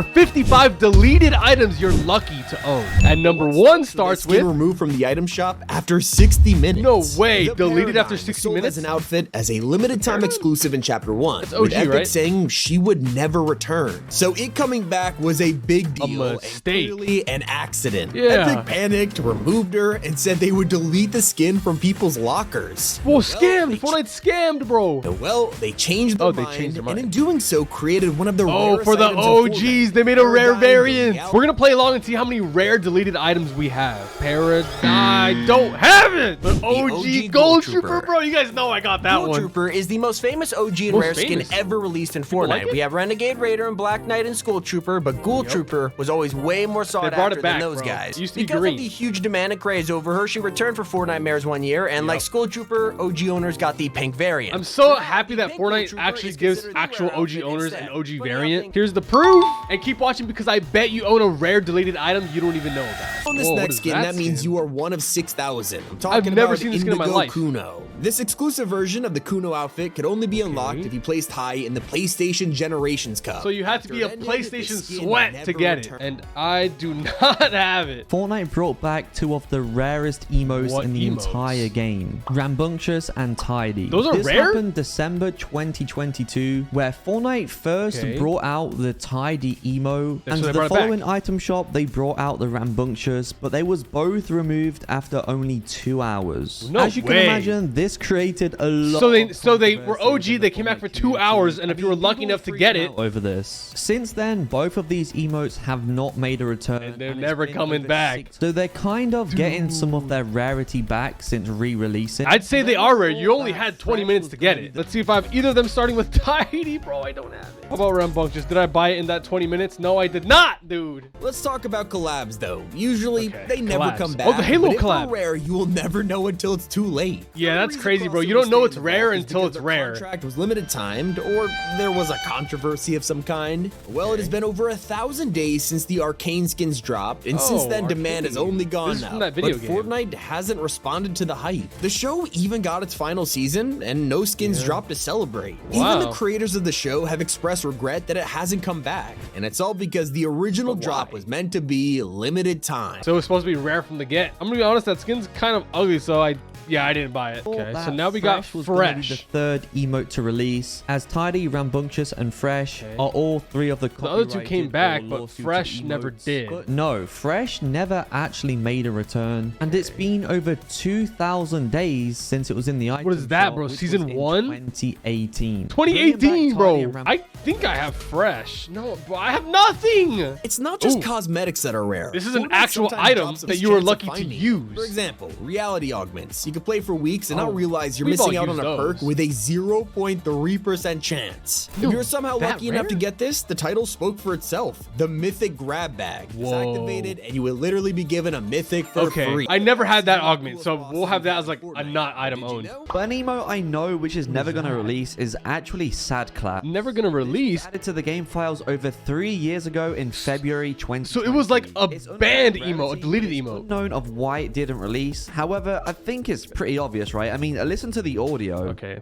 are 55 deleted items you're lucky to own. And number 1 starts with removed from the item shop after 60 minutes. No way, deleted after 60 minutes? As an outfit as a limited time exclusive in chapter 1. That's OG, with Epic right? saying she would never return. So it coming back was a big deal. A mistake. And clearly an accident. Yeah. Epic panicked, removed her, and said they would delete the skin from people's lockers. Well, scammed. Fortnite scammed, bro. Well, they changed their mind, and in doing so, created one of the rarest for the items in OGs, Fortnite. they made a rare variant. Yeah. We're gonna play along and see how many rare deleted items we have. I don't have it. But OG Gold Trooper, bro. You guys know I got that Gold one. Trooper is the most famous OG and rare skin ever released in Fortnite. like it? We have Renegade Raider and Black Knight and Skull Trooper, but Gold Trooper was always way more sought brought after it back, than those bro. guys. It used to be because green. of the huge demand and craze over her, she returned for Fortnite Mares one year, and like Skull Trooper, OG owners got the pink variant. I'm so happy that Fortnite actually gives actual OG owners an OG variant. Here's the proof. And keep watching because I bet you own a rare deleted item you don't even know about. On this next skin, that means you are one of 6,000. I'm talking I've never about seen this skin in my Indigo life. Kuno. This exclusive version of the Kuno outfit could only be unlocked if you placed high in the PlayStation Generations Cup. So you have to be a PlayStation sweat to get it. And I do not have it. Fortnite brought back 2 of the rarest emotes in the entire game. Rambunctious and Tidy. Those are this rare? happened December 2022, where Fortnite first brought out the Tidy emo, and the following item shop they brought out the Rambunctious, but they was both removed after only 2 hours. No As you can imagine, this created a lot. So they were OG, they came back for 2 hours, and if you were lucky enough to get it over this. Since then, both of these emotes have not made a return. And they're never coming back. So they're kind of getting some of their rarity back since re-releasing. I'd say they are rare. You only had 20 minutes to get it. Let's see if I have either of them starting with Tidy. Bro, I don't have it. How about Rambunctious? Did I buy it in that 20 minutes? No, I did not, dude. Let's talk about collabs, though. Usually, they never come back. Oh, the Halo but if collab. they're rare, you will never know until it's too late. Yeah, that's crazy, bro. You don't know it's rare until it's rare. The contract was limited timed, or there was a controversy of some kind. Well, it has been over 1,000 days since the Arcane skins dropped, and since then, demand has only gone up. But Fortnite hasn't responded to the hype. The show even got its final season, and no skins dropped to celebrate. Even the creators of the show have expressed regret that it hasn't come back, and it's all because the original drop was meant to be limited time. So it was supposed to be rare from the get. I'm gonna be honest, that skin's kind of ugly, so I didn't buy it. Okay, so now we got Fresh. The third emote to release, as Tidy, Rambunctious, and Fresh are all 3 of the other 2 came back, but Fresh never did. No, Fresh never actually made a return, and it's been over 2,000 days since it was in the item. What is that, bro? Season 1? 2018. 2018, bro. I think I have Fresh. No, bro, I have nothing. It's not just cosmetics that are rare. This is an actual item that you were lucky to use. For example, reality augments. You can play for weeks and not realize you're missing out on a perk with a 0.3% chance. If you're somehow lucky enough to get this, the title spoke for itself. The Mythic Grab Bag is activated, and you will literally be given a Mythic for free. I never had that augment, so we'll have that as like a not item owned. But an emote I know which is never going to release is actually Sad Clap. Never going to release? Added to the game files over 3 years ago in February 2020. So it was like a banned emote, a deleted emote. Unknown of why it didn't release. However, I think it's pretty obvious, right? I mean, listen to the audio. Okay.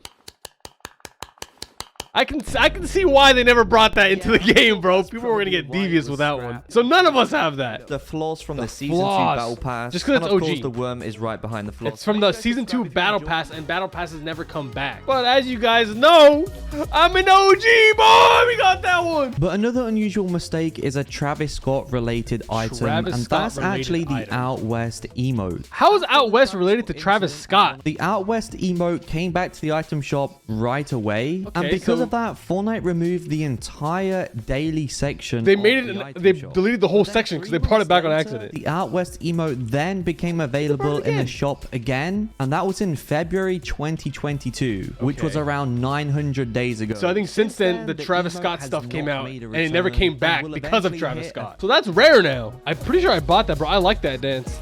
I can see why they never brought that into the game, bro. People were gonna get devious with that one. So none of us have that. The flaws from the season 2 battle pass. Just because it's OG. Of course, the worm is right behind the flaws. It's from the season 2 battle pass, and battle passes never come back. But as you guys know, I'm an OG boy. We got that one. But another unusual mistake is a Travis Scott related item, and that's actually the Out West emote. How is Out West related to Travis Scott? The Out West emote came back to the item shop right away, and because of that, Fortnite removed the entire daily section. They made it. They deleted the whole section because they brought it back on accident. The Out West emote then became available in the shop again, and that was in February 2022, which was around 900 days ago. So I think since then the Travis Scott stuff came out, and it never came back because of Travis Scott. So that's rare now. I'm pretty sure I bought that, bro. I like that dance.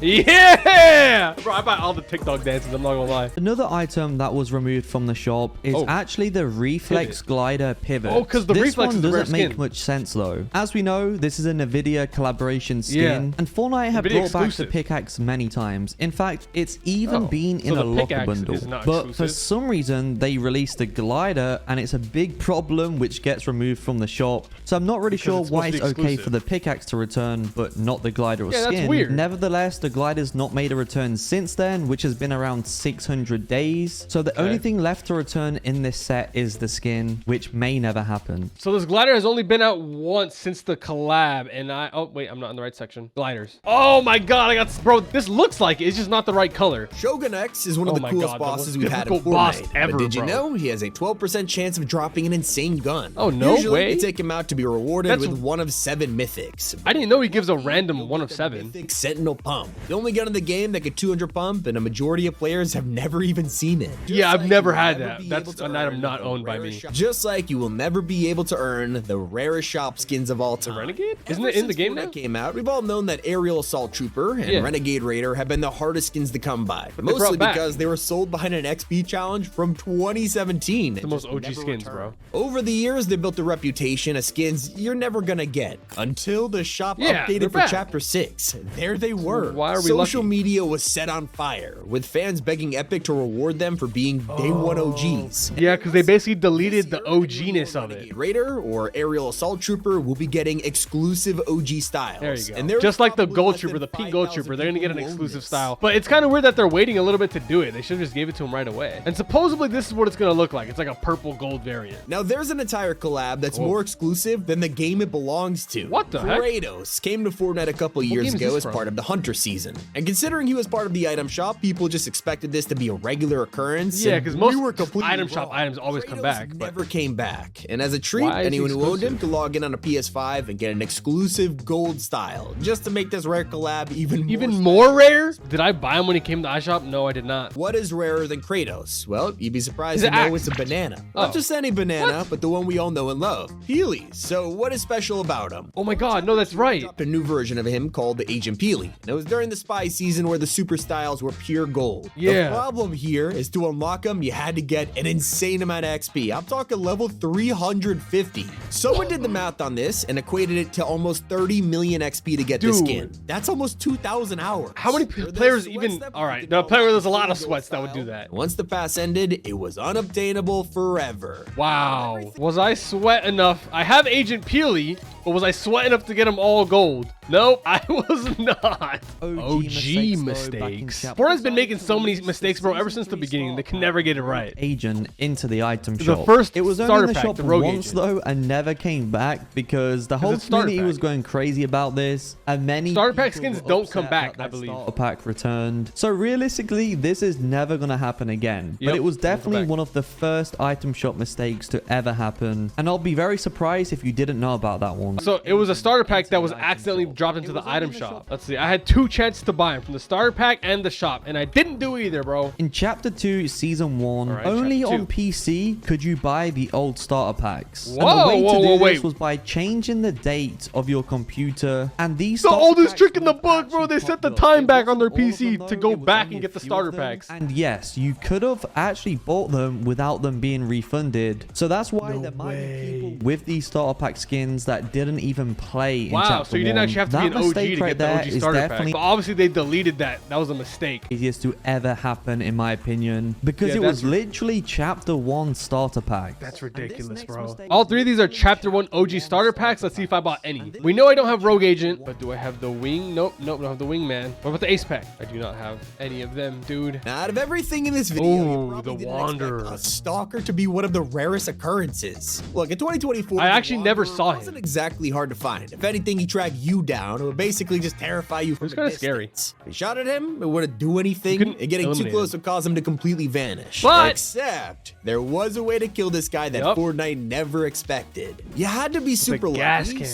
Yeah! Bro, I buy all the TikTok dances, I'm not gonna lie. Another item that was removed from the shop is actually the reflex glider pivot. Oh, because the this reflex one is the rare doesn't make skin. much sense though. As we know, this is a Nvidia collaboration skin, and Fortnite have brought back the pickaxe many times. In fact, it's even been in a locker bundle. But for some reason, they released the glider, and it's a big problem which gets removed from the shop. So I'm not really sure why it's okay for the pickaxe to return, but not the glider or skin. That's weird. Nevertheless, the glider's not made a return since then, which has been around 600 days. So the only thing left to return in this set is the skin, which may never happen. So this glider has only been out once since the collab, and oh wait, I'm not in the right section. Gliders. Oh my god, I got, bro, this looks like it's just not the right color. Shogun X is one of the coolest bosses we've had in Fortnite. Ever, but did you know he has a 12% chance of dropping an insane gun? Oh, no Usually, way. They take him out to be rewarded with 1 of 7 mythics. I didn't know he gives a random 1 of 7. Mythic Sentinel Pump. The only gun in the game that could 200 pump, and a majority of players have never even seen it. Yeah, I've never had that. That's an item not owned by me. Just like you will never be able to earn the rarest shop skins of all time. The Renegade? Isn't it in the game now? Came out, we've all known that Aerial Assault Trooper and Renegade Raider have been the hardest skins to come by. Mostly because they were sold behind an XP challenge from 2017. The most OG skins, bro. Over the years, they built a reputation of skins you're never gonna get until the shop updated for Chapter 6. There they were. Why are we Social media was set on fire, with fans begging Epic to reward them for being day one OGs. Yeah, because they basically deleted the OG-ness of it. Raider or Aerial Assault Trooper will be getting exclusive OG styles. There you go. And just like the Gold Trooper, the pink Gold Trooper, they're gonna get an exclusive style. But it's kind of weird that they're waiting a little bit to do it. They should have just gave it to them right away. And supposedly this is what it's gonna look like. It's like a purple gold variant. Now there's an entire collab that's more exclusive than the game it belongs to. What the heck? Kratos came to Fortnite a couple years ago as part of the Hunter season. And considering he was part of the item shop, people just expected this to be a regular occurrence. Yeah, because most item shop items always come back. Never came back. And as a treat, anyone who owned him could log in on a PS5 and get an exclusive gold style, just to make this rare collab even more rare? Did I buy him when he came to iShop? No, I did not. What is rarer than Kratos? Well, you'd be surprised to know it's a banana. Not just any banana, but the one we all know and love, Peely's. So what is special about him? Oh my god, no, that's right. A new version of him called the Agent Peely. And it was during the spy season where the super styles were pure gold. Yeah. The problem here is to unlock them, you had to get an insane amount of XP. I'm talking level 350. Someone did the math on this and equated it to almost 30 million XP to get this skin. That's almost 2,000 hours. How many players even? All right, no, there's a lot of sweats that would do that. Once the pass ended, it was unobtainable forever. Wow. Was I sweat enough? I have Agent Peely, but was I sweat enough to get them all gold? Nope, I was not. OG mistakes. Fortnite's been making so many mistakes, bro, ever since the beginning. They can never get it right. Agent into the item shop. The first it was only in the shop once though, and never came back because the whole community was going crazy about this, and many starter pack skins don't come back, I believe. Starter pack returned. So realistically, this is never gonna happen again. But it was definitely one of the first item shop mistakes to ever happen, and I'll be very surprised if you didn't know about that one. So it was a starter pack that was accidentally dropped into the item shop. Let's see, I had 2 chances to buy them from the starter pack and the shop, and I didn't do either, bro. In Chapter 2, Season 1, only on PC could you buy the old starter packs. Whoa, and the way to do this was by changing the date of your computer, and these the oldest trick in the book, bro. They set the time back on their PC to go back and get the starter packs. And yes, you could have actually bought them without them being refunded. So that's why there might be people with these starter pack skins that didn't even play in Chapter 1. So you didn't actually have to be an OG to get the OG starter pack. But obviously they deleted that. That was a mistake. Easiest to ever happen, in my opinion, because it was literally Chapter 1 starter pack. That's ridiculous, bro. All 3 of these are Chapter 1 OG starter packs. Let's see if I bought any. We know I don't have Rogue Agent, but do I have the Wing? Nope, don't have the Wingman. What about the Ace pack? I do not have any of them, dude. Now, out of everything in this video, you the Wanderer, a stalker to be one of the rarest occurrences. Look, in 2024, I actually never saw him. It wasn't exactly hard to find. If anything, he tracked you down. It would basically just terrify you from a distance. Kind of scary. If you shot at him, it wouldn't do anything. And getting too close would cause him to completely vanish. But except there was a way to kill this guy that Fortnite never expected. You had to be super lucky.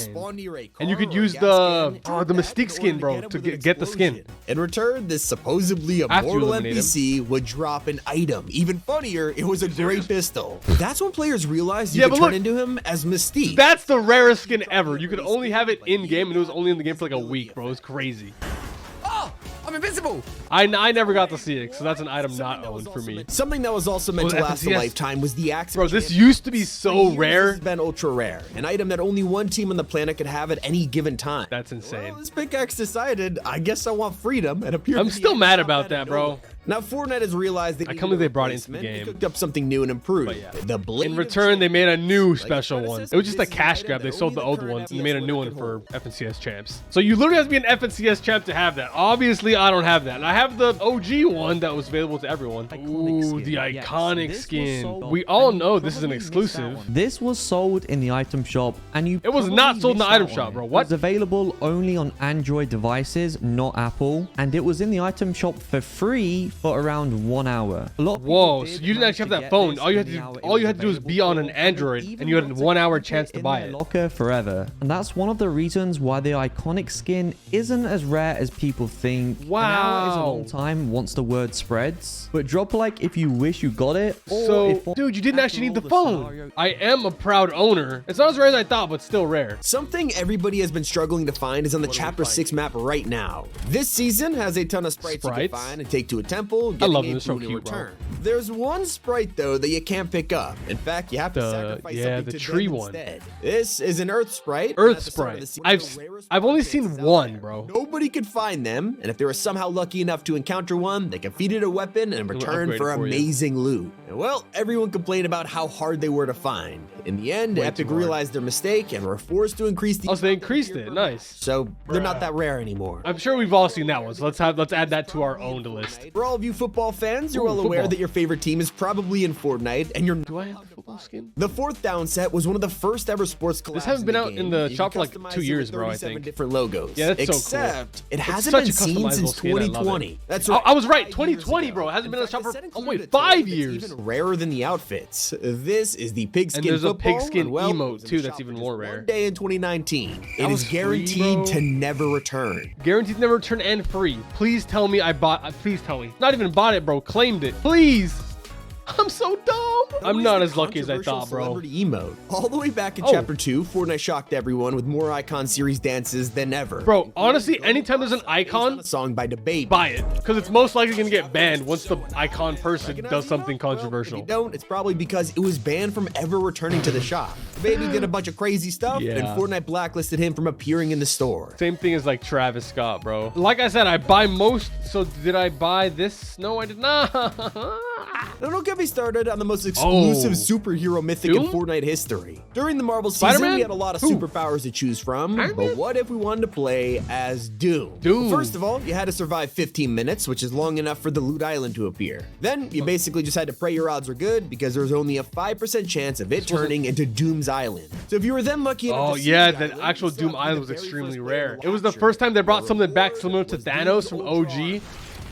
And you could use the Mystique skin, bro, to get the skin. In return, this supposedly immortal NPC would drop an item. Even funnier, it was a great pistol. That's when players realized you could turn into him as Mystique. That's the rarest skin ever. You could only have it in game, and it was only in the game for like a week, bro. It's crazy. Oh, I'm I'm invisible. I never got to see it, so that's an item not owned for me. Something that was also meant to last a lifetime was the axe. Bro, this used to be so rare. It's been ultra rare, an item that only one team on the planet could have at any given time. That's insane. Well, this pickaxe decided, I guess I want freedom, and appeared. I'm still mad about that, bro. Now Fortnite has realized they I can't believe they brought it into the game. They cooked up something new and improved. Yeah. The blade. In return, they made a new special one. It was just a cash grab. They sold the old ones and they made a new one for FNCS champs. So you literally have to be an FNCS champ to have that. Obviously, I don't have that. And I have the OG one that was available to everyone. Ooh, the iconic skin. We all know this is an exclusive. This was sold in the item shop, and it was not sold in the item shop, bro. What? It was available only on Android devices, not Apple, and it was in the item shop for free for around 1 hour. Whoa, so you didn't actually have that phone. All you had to do was be on an Android, and you had a 1 hour chance to buy it. Locker forever, and that's one of the reasons why the iconic skin isn't as rare as people think. Wow, it is a long time once the word spreads. But drop a like if you wish you got it. So, dude, you didn't actually need the phone. I am a proud owner. It's not as rare as I thought, but still rare. Something everybody has been struggling to find is on the Chapter 6 map right now. This season has a ton of sprites you can find and take to a temple. I love them. They're so cute, bro. There's one sprite though that you can't pick up. In fact, you have to sacrifice something to tree them one. Instead. This is an earth sprite. Earth sprite. I've only seen one, bro. Nobody could find them, and if they were somehow lucky enough to encounter one, they can feed it a weapon and return for amazing loot. And well, everyone complained about how hard they were to find. In the end, Epic realized their mistake and were forced to increase the. Oh, so they increased it. Nice. So they're not that rare anymore. I'm sure we've all seen that one. So let's add that to our own list. For all of you football fans, you're well aware that your favorite team is probably in Fortnite, and you're. Do I have the football skin? The fourth down set was one of the first ever sports collabs. This hasn't been out in the shop for like 2 years, bro. I think. Different logos. Yeah, that's Except so cool. It hasn't been seen since 2020. That's right. I was right. 2020, bro. It hasn't been in the shop for 5 years. Even rarer than the outfits. This is the pigskin. And there's football, a pigskin emote too. That's even more rare. One day in 2019, it is guaranteed to never return. Guaranteed to never return and free. Please tell me I bought. Please tell me. Not even bought it, bro. Claimed it. Please. I'm so dumb. I'm not as lucky as I thought, bro. Emote. All the way back in Chapter 2, Fortnite shocked everyone with more icon series dances than ever. Bro, honestly, anytime there's an icon song by debate, buy it, because it's most likely gonna get banned once the icon person does something controversial. If you don't, it's probably because it was banned from ever returning to the shop. Baby did a bunch of crazy stuff, and Fortnite blacklisted him from appearing in the store. Same thing as like Travis Scott, bro. Like I said, I buy most. So did I buy this? No, I did not. Now don't get me started on the most exclusive superhero mythic in Fortnite history. During the Marvel season, we had a lot of superpowers to choose from, but what if we wanted to play as Doom? Well, first of all, you had to survive 15 minutes, which is long enough for the loot island to appear. Then, you basically just had to pray your odds were good, because there was only a 5% chance of it turning into Doom's Island. So if you were then lucky enough to see that actual Doom Island was extremely rare. It was the first time they brought something back similar to Thanos from OG.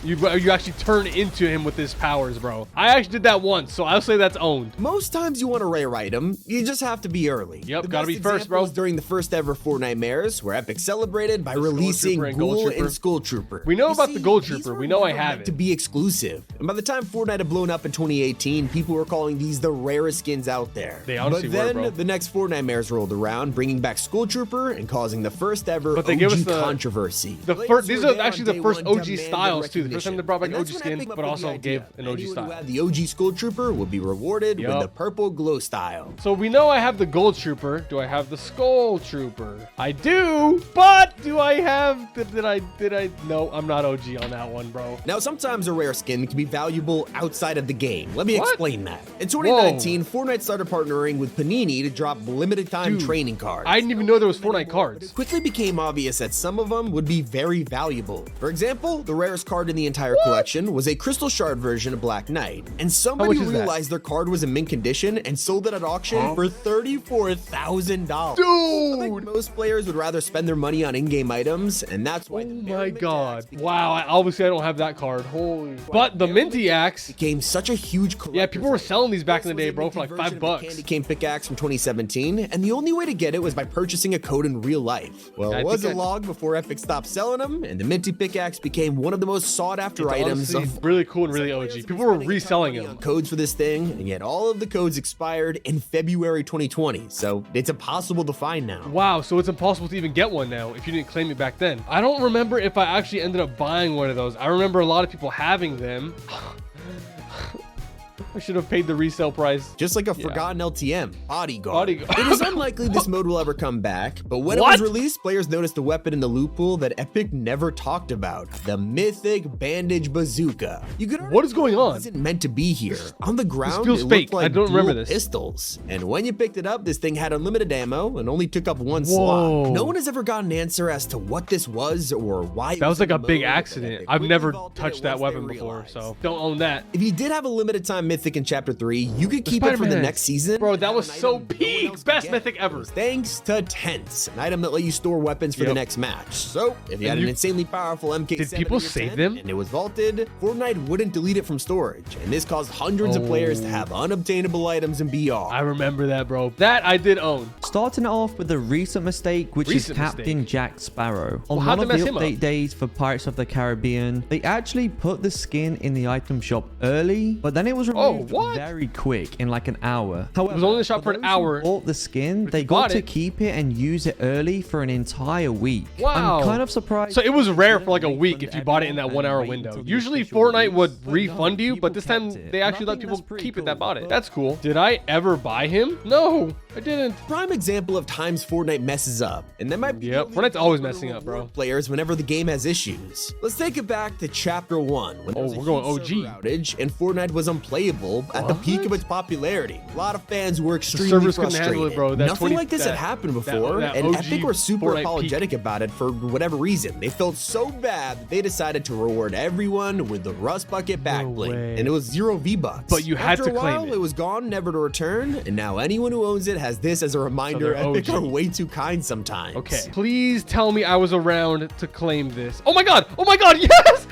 You actually turn into him with his powers, bro. I actually did that once, so I'll say that's owned. Most times you want a rare item, you just have to be early. Yep, gotta be first, bro. During the first ever Fortnite Mares, where Epic celebrated by releasing Ghoul and Skull Trooper. We know about the Gold Trooper. We know I have it. To be exclusive. And by the time Fortnite had blown up in 2018, people were calling these the rarest skins out there. They honestly were, bro. The next Fortnite Mares rolled around, bringing back Skull Trooper and causing the first ever OG controversy. These are actually the first OG styles, too. The first time they brought back OG skin, but also gave an OG style. The OG Skull Trooper would be rewarded with the purple glow style. So we know I have the Gold Trooper. Do I have the Skull Trooper? I do, but do I have, did I, no, I'm not OG on that one, bro. Now, sometimes a rare skin can be valuable outside of the game. Let me explain that. In 2019, Fortnite started partnering with Panini to drop limited time training cards. I didn't even know there was Fortnite cards. It quickly became obvious that some of them would be very valuable. For example, the rarest card in the entire collection was a crystal shard version of Black Knight, and somebody realized their card was in mint condition and sold it at auction for $34,000. Dude! I think most players would rather spend their money on in-game items, and that's why. Oh my god! Wow! Obviously, I don't have that card. Holy! But the Minty Axe became such a huge. Yeah, people were selling these back in the day, bro, for like $5. Candy cane pickaxe from 2017, and the only way to get it was by purchasing a code in real life. Well, it wasn't long before Epic stopped selling them, and the Minty pickaxe became one of the most sought sought after items of really cool and really OG. People were reselling them. Codes for this thing, and yet all of the codes expired in February 2020, so it's impossible to find now. Wow, so it's impossible to even get one now if you didn't claim it back then. I don't remember if I actually ended up buying one of those. I remember a lot of people having them. I should have paid the resale price. Just like a forgotten LTM, Bodyguard. It is unlikely this mode will ever come back, but when it was released, players noticed a weapon in the loot pool that Epic never talked about, the Mythic Bandage Bazooka. You could what is going on? It wasn't meant to be here. On the ground, feels it fake. looked like I don't remember this. pistols. And when you picked it up, this thing had unlimited ammo and only took up one slot. No one has ever gotten an answer as to what this was or why. That was like a big accident. I've never touched that weapon before, so don't own that. If you did have a limited time Mythic in Chapter 3, you could keep it for the next season. Bro, that was so peak. Best Mythic ever. Thanks to Tents, an item that let you store weapons for the next match. So, if you had an insanely powerful MK7 did people save them? and it was vaulted, Fortnite wouldn't delete it from storage, and this caused hundreds of players to have unobtainable items in BR. I remember that, bro. That I did own. Starting it off with a recent mistake, which is Captain Jack Sparrow. On one of the update days for Pirates of the Caribbean, they actually put the skin in the item shop early, but then it was removed very quick in like an hour. However, it was only in the shop for an hour. Bought the skin, they got to keep it and use it early for an entire week. Wow. I'm kind of surprised. So it was rare for like a week if you bought it in that 1 hour window. Usually Fortnite would refund you, but this time they actually let people keep it that bought it. That's cool. Did I ever buy him? No, I didn't. Prime example of times Fortnite messes up, and that might be Fortnite's always messing up, bro. Players whenever the game has issues. Let's take it back to Chapter 1 when we're going OG outage and Fortnite was unplayable at the peak of its popularity. A lot of fans were extremely frustrated. It, bro. Nothing like this had happened before, and Epic were super apologetic about it for whatever reason. They felt so bad that they decided to reward everyone with the Rust Bucket back bling, and it was 0 V-Bucks. But you had to claim it. After a while, it was gone, never to return, and now anyone who owns it has this as a reminder. Epic are way too kind sometimes. Okay, please tell me I was around to claim this. Oh my god! Oh my god! Yes!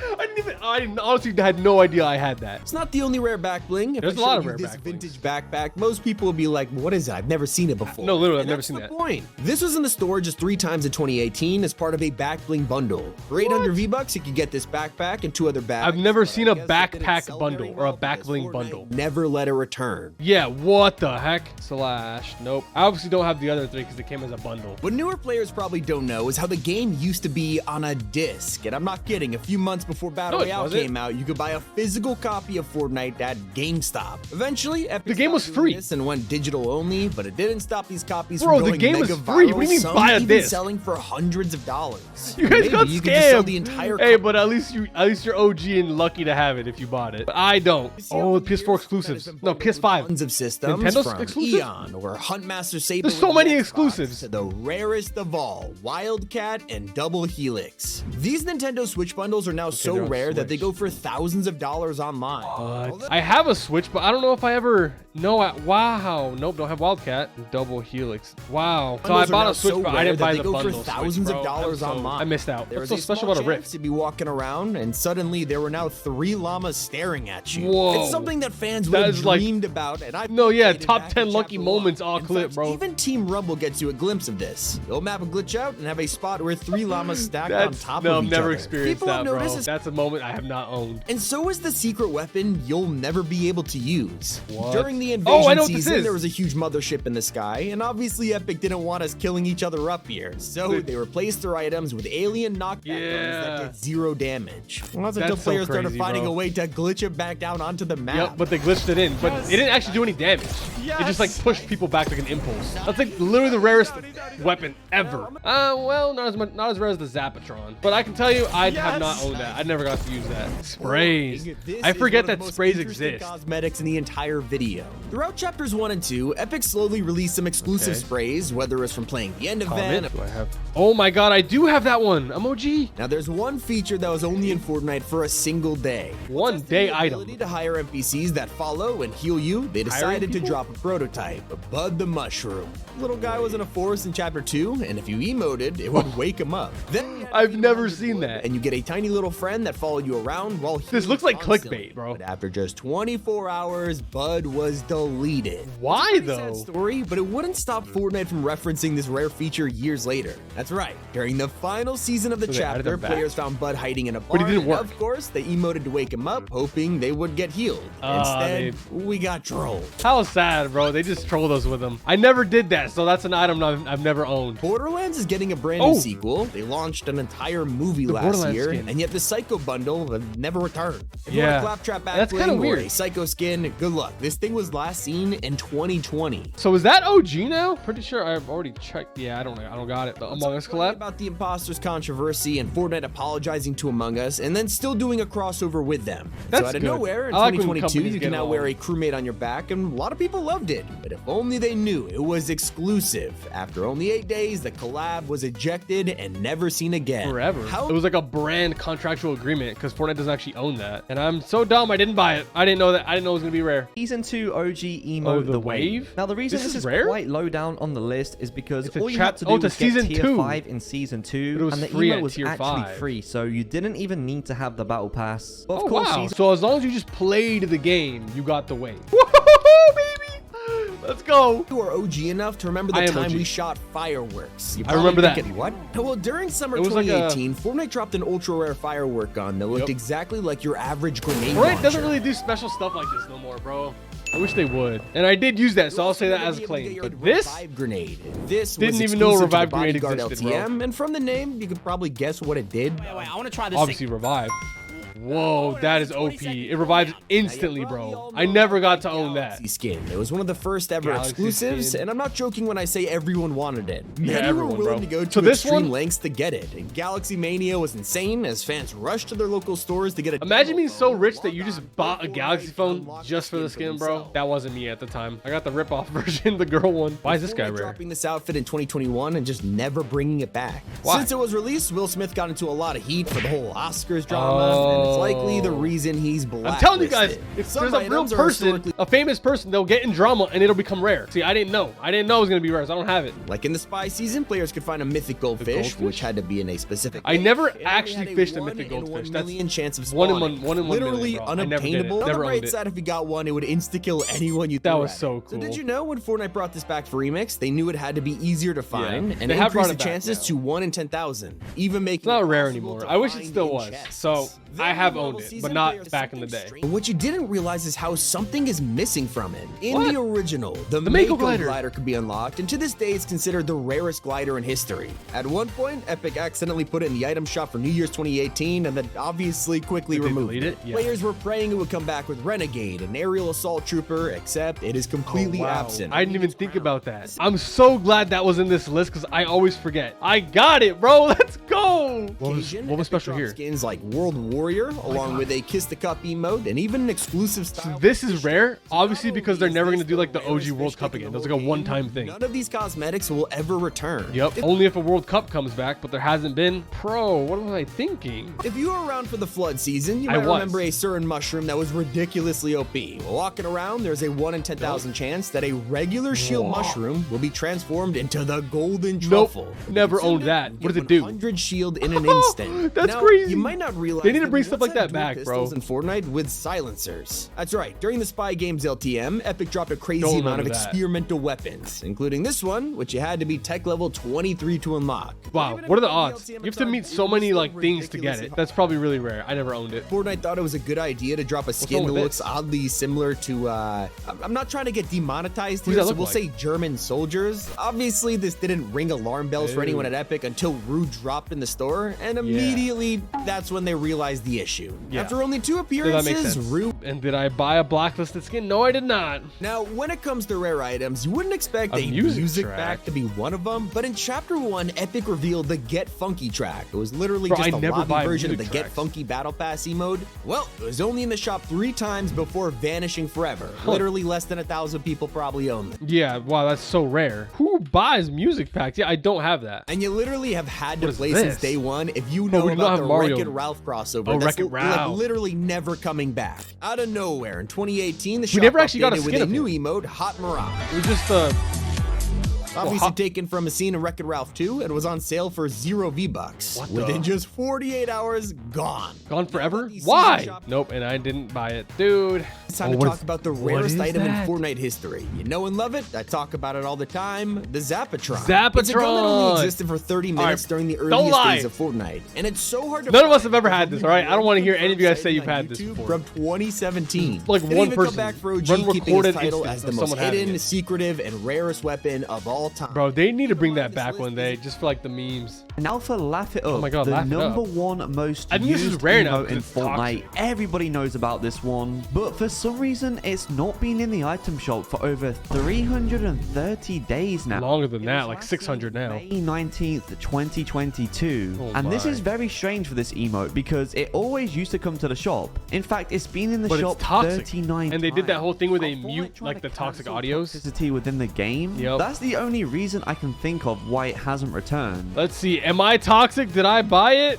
I honestly had no idea I had that. It's not the only rare back bling. There's a lot of rare this vintage backpack, most people would be like, what is it? I've never seen it before. No, literally, I've never seen that. That's the point. This was in the store just 3 times in 2018 as part of a back bling bundle. For 800 V-Bucks, you could get this backpack and 2 other bags. I've never seen a backpack bundle or a back bling bundle. Never let it return. Yeah, what the heck? Nope. I obviously don't have the other 3 because they came as a bundle. What newer players probably don't know is how the game used to be on a disc. And I'm not kidding. A few months before Battle Royale came out, you could buy a physical copy of Fortnite at GameStop. Eventually, Epic the game was free and went digital only, but it didn't stop these copies from going the game mega was free. viral. What do you mean Some buy a even disc? Selling for hundreds of dollars. You guys got you could just sell the entire hey, but at least you're OG and lucky to have it if you bought it. But I don't. Oh, PS4 exclusives. No, PS5. Tons of systems Nintendo's from exclusive? Eon or Huntmaster Saber. There's so many exclusives. To the rarest of all, Wildcat and Double Helix. These Nintendo Switch bundles are now so rare that they go for thousands of dollars online. I have a Switch, but I don't know if I ever. No, wow. Nope, don't have Wildcat. Double Helix. Wow. So I bought a Switch, but I didn't buy the bundle. They go for thousands of dollars online. I missed out. There What's was so special about a Rift? To be walking around, and suddenly there were now 3 llamas staring at you. Whoa. It's something that fans would have dreamed about, and I. No, yeah, top 10 lucky moments all clip, bro. Even Team Rumble gets you a glimpse of this. You'll map a glitch out and have a spot where 3 llamas stacked on top of each other. No, I've never experienced that, bro. Notice That's a moment I have not owned. And so is the secret weapon you'll never be able to use. What? During the invasion season, there was a huge mothership in the sky, and obviously Epic didn't want us killing each other up here, so they replaced their items with alien knockback guns that did 0 damage. Well, that's until players started finding a way to glitch it back down onto the map. Yep, but they glitched it in, but it didn't actually do any damage. It just like pushed people back like an impulse. That's like literally the rarest weapon ever. Well, not as rare as the Zapatron, but I can tell you I have not owned that. I never got to use that. Sprays. I forget that sprays exist. Cosmetics in the entire video. Throughout chapters 1 and 2, Epic slowly released some exclusive sprays, whether it's from playing the end event. Do I have? Oh my god, I do have that one. I'm OG. Now there's one feature that was only in Fortnite for a single day. One day item. To hire NPCs that follow and heal you, they decided to drop a prototype, Bud the Mushroom. Little guy was in a forest in chapter 2, and if you emoted, it would wake him up. Then I've never seen that. And you get a tiny little friend that followed you around while this looks like clickbait, bro. But after just 24 hours, Bud was deleted. Why though? Sad story, but it wouldn't stop Fortnite from referencing this rare feature years later. That's right. During the final season of the chapter, players found Bud hiding in a bar. But he didn't work. Of course, they emoted to wake him up, hoping they would get healed. Instead, we got trolled. How sad, bro. They just trolled us with him. I never did that, so that's an item I've never owned. Borderlands is getting a brand new sequel. They launched an entire movie last year, and yet the Psycho bundle never returned. If you want a Claptrap that's kind of weird. A Psycho skin, good luck. This thing was last seen in 2020. So is that OG now? Pretty sure I've already checked. Yeah, I don't got it. The Among Us collab. About the imposters controversy and Fortnite apologizing to Among Us, and then still doing a crossover with them. That's so out of good. nowhere in like 2022, you can now wear a crewmate on your back, and a lot of people loved it. But if only they knew it was exclusive. After only 8 days, the collab was ejected and never seen again. Forever. It was like a brand contractual agreement because Fortnite doesn't actually own that. And I'm so dumb I didn't buy it. I didn't know that. I didn't know it was gonna be rare. Season 2 OG emo the wave. Now the reason this is rare? quite low down on the list is because it's all you had to do was season get tier 2. 5 in season 2, was and the free emo was tier actually 5. free, so you didn't even need to have the battle pass. But of Oh course, wow. season So as long as you just played the game, you got the wave. Woohoo, baby! Let's go. You are OG enough to remember the time we shot fireworks. I remember that. What? Well, during summer 2018, Fortnite dropped an ultra rare firework gun that looked exactly like your average grenade launcher. Fortnite doesn't really do special stuff like this no more, bro. I wish they would. And I did use that, so I'll say that as a claim. But this grenade. This didn't even know a revive grenade existed, LTM, bro. And from the name, you could probably guess what it did. Wait, I want to try this. Obviously revive. Whoa, that is OP. It revives instantly, bro. I never got to own that. Skin. It was one of the first ever exclusives, and I'm not joking when I say everyone wanted it. Yeah, everyone were willing to go to extreme lengths to get it. And Galaxy Mania was insane as fans rushed to their local stores to get it. Imagine being so rich that you just bought a Galaxy phone just for the skin, bro. That wasn't me at the time. I got the rip-off version, the girl one. Why is this guy rare? Dropping this outfit in 2021 and just never bringing it back. Why? Since it was released, Will Smith got into a lot of heat for the whole Oscars drama, and it's likely the reason he's blacklisted. I'm telling you guys, if there's a real person, a famous person, they'll get in drama and it'll become rare. See, I didn't know. I didn't know it was going to be rare, so I don't have it. Like in the spy season, players could find a mythic goldfish, which had to be in a specific I never actually fished a mythic goldfish. That's 1 million chance of spawning. one in 1 literally million, unobtainable. On the bright side, if you got one, it would insta-kill anyone you threw That was at so it. cool. So did you know when Fortnite brought this back for Remix, they knew it had to be easier to find and have increase the chances to 1 in 10,000, even making it's not rare anymore. I wish it still was. So I have owned it, but not back in the day. But what you didn't realize is how something is missing from it. In the original, the Mako glider could be unlocked, and to this day it's considered the rarest glider in history. At one point, Epic accidentally put it in the item shop for New Year's 2018, and then obviously quickly removed it. Players were praying it would come back with Renegade, an aerial assault trooper, except it is completely absent. I didn't even think about that. I'm so glad that was in this list because I always forget. I got it, bro. Let's go. What was special here? Skins like World Warrior, along with a Kiss the Cup emote, and even an exclusive style. So this is rare, obviously, because they're never going to do like the OG World Cup again. That's like a one-time thing. None of these cosmetics will ever return. Yep. Only if a World Cup comes back, but there hasn't been. Pro, what was I thinking? If you were around for the flood season, you might remember a certain mushroom that was ridiculously OP. Walking around, there's a 1 in 10,000 chance that a regular shield mushroom will be transformed into the golden truffle. Never owned that. What does it do? 100 shield in an instant. That's crazy. You might not realize they need to bring stuff like that back, bro. In Fortnite with silencers. That's right. During the Spy Games LTM, Epic dropped a crazy amount of experimental weapons, including this one, which you had to be tech level 23 to unlock. Wow, what are the odds? You have to meet so many like things to get it. That's probably really rare. I never owned it. Fortnite thought it was a good idea to drop a skin that looks oddly similar to I'm not trying to get demonetized here, so we'll say German soldiers. Obviously, this didn't ring alarm bells for anyone at Epic until Rue dropped in the store, and immediately that's when they realized the issue. After only 2 appearances, Rue. And did I buy a blacklisted skin? No, I did not. Now, when it comes to rare items, you wouldn't expect a music pack to be one of them, but in Chapter 1, Epic revealed the Get Funky track. It was literally just a lobby version of the Get Funky Battle Pass emote. Well, it was only in the shop 3 times before vanishing forever. Literally less than 1,000 people probably own them. Yeah, wow, that's so rare. Who buys music packs? Yeah, I don't have that. And you literally have had to play since day 1 if you know about the Wreck-It Ralph crossover. That's like literally never coming back. Out of nowhere, in 2018, the shop never actually got a skin with a new emote, Hot Mirage. It was just Obviously taken from a scene in Wreck-It Ralph 2 and was on sale for 0 V-Bucks. Within just 48 hours, gone. Gone forever? Why? Nope, and I didn't buy it. Dude. It's time to talk about the rarest item in Fortnite history. You know and love it. I talk about it all the time. The Zappatron. Zappatron. It's a gun that only existed for 30 minutes during the earliest days of Fortnite. And it's so hard to None of us have ever had this, all right? I don't want to hear any of you guys say you've had this before. From 2017. Like one person. Back for OG, keeping his title as the most hidden, secretive, and rarest weapon of all time. Bro, they need to bring that back one day, just for like the memes. Now for Laugh It Up, oh my God, the Laugh It Up. #1 most this used is rare now, emote in Fortnite. Everybody knows about this one, but for some reason, it's not been in the item shop for over 330 days now. Longer than that, like 600 now. May 19th, 2022. And this is very strange for this emote because it always used to come to the shop. In fact, it's been in the shop 39 and they did that whole thing where they mute like the toxic audios within the game. That's the only reason I can think of why it hasn't returned. Let's see. Am I toxic? Did I buy it?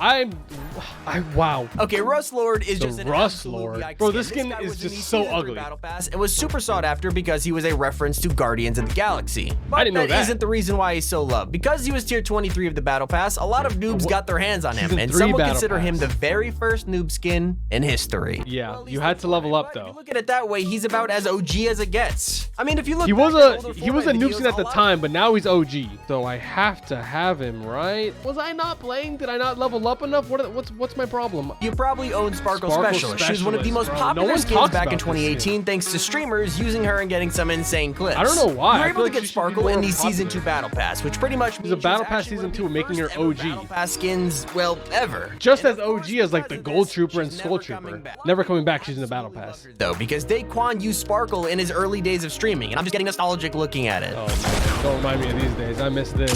Wow. Okay, Rust Lord is just an Rust Lord. Bro, this skin is just so ugly. Battle Pass and was super sought after because he was a reference to Guardians of the Galaxy. But I didn't know that. Isn't the reason why he's so loved. Because he was tier 23 of the Battle Pass, a lot of noobs got their hands on him, and some would consider him the very first noob skin in history. Yeah, well, you had to level up though. If you look at it that way, he's about as OG as it gets. I mean, if you look, he was a noob skin at the time, but now he's OG. So I have to have him, right? Was I not playing? Did I not level up enough? What's my problem? You probably own Sparkle Specialist. She was one of the most popular skins back in 2018 thanks to streamers using her and getting some insane clips. I don't know why. You were able to get Sparkle in the Season 2 Battle Pass, which pretty much means the Battle Pass Season 2 making her OG. Battle Pass skins, well, ever. Just as OG as like the Gold Trooper and Skull Trooper. Never coming back, she's in the Battle Pass. Though, because Daquan used Sparkle in his early days of streaming, and I'm just getting nostalgic looking at it. Oh, man. Don't remind me of these days. I miss this.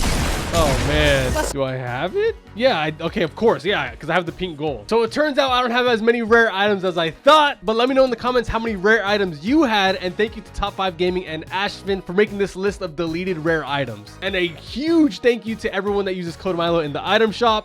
Oh, man. Do I have it? Yeah, okay, of course. Yeah, because I have the pink gold. So it turns out I don't have as many rare items as I thought, but let me know in the comments how many rare items you had, and thank you to Top 5 Gaming and Ashvin for making this list of deleted rare items. And a huge thank you to everyone that uses code Milo in the item shop.